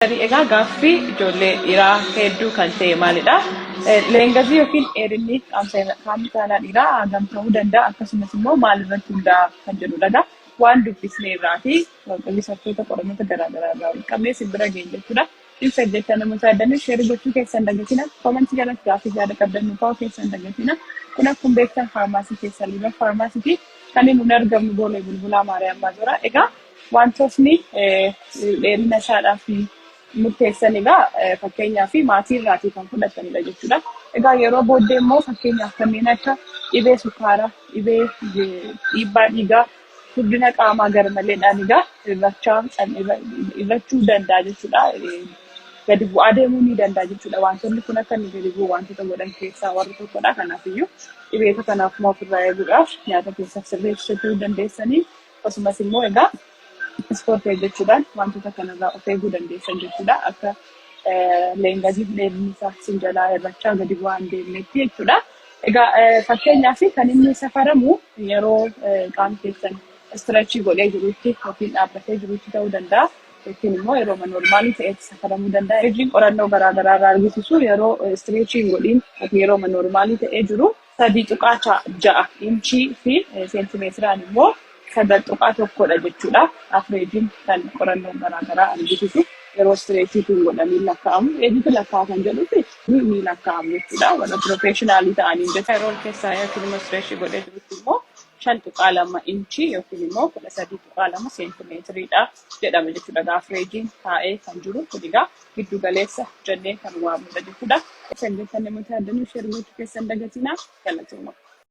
Egaa gaaffii ijoollee dhiiraa hedduu kan ta'e maalidha? Leengasii yookiin dheerinni qaamni saalaa dhiiraa hagam ta'uu danda'a? Akkasumas immoo maalirratti hundaa'a kan jedhudha. Waan dubbisnee irraatii qilleensottoota qorannoota garaagaraa irraa wal qabnee simbira geenye jechuudha. Ibsa jecha namoota addanuu sheerii gochuu keessan dagatina. Komantii jalatti gaaffii yaada qabdan nuufaa keessan dagatina. Kun akkuma beektan faarmaasii keessa liiva faarmaasiitii kan inni nun argamnu Boolee Bulbulaa Maariyaam Maazoraa. Egaa wantootni dheerina isaadhaa fi murteessan egaa fakkeenyaa fi maatii irraatii kan fudhatanidha jechuudha. Egaa yeroo booddee immoo fakkeenyaaf kanneen akka dhibee sukaaraa, dhibee dhiibbaa dhiigaa, furdina qaamaa garmaleedhaan egaa irrachuu danda'a jechuudha. Gadi bu'aa deemuu ni danda'a jechuudha. Wantoonni kun akka inni gadi bu'u wantoota godhan keessaa warri tokkodha. Kanaafiyyuu dhibeeta kanaaf immoo ofirraa eeguudhaaf nyaata keessaa sirreessuu dandeessanii akkasumas immoo egaa ispoortii jechuudhaan wantoota kanarraa of eeguu dandeessan jechuudha. Akka leengasii dheerinni isaa sinjalaa irrachaa gadi bu'aa hin deemnetti jechuudha. Egaa fakkeenyaaf kan inni safaramu yeroo qaamni keessan istiraachii godhee jirutti yookiin dhaabbatee jirutti ta'uu danda'a. Yookiin immoo yeroo normaalii ta'etti safaramuu danda'a. Eejiin qorannoo garaagaraa irraa argisiisu yeroo istiraachii godhiin yeroo normaalii ta'ee jiru 3.6 inchii fi seentimeetiraan immoo 9.1 jechuudha. Afreejiin kan qorannoon garaagaraa argisiisu yeroo istiraachii godhanii lakkaa'amu. Eejiitu lakkaa'aa kan jedhutti ni lakkaa'amu jechuudha. Warra piroofeeshinaalii ta'anii jecha yeroo keessaa yookiin immoo istiraachii godhee jirutti immoo 5.2 inchii yookiin immoo 13.2 seentimeetiriidha jedhama jechuudha. Afreejiin taa'ee kan jiru kun egaa giddu galeessa jennee kan waamnudha jechuudha. Isin jettanii namoota addanuu sheerii gochuu keessan dagatinaa galatoomaa.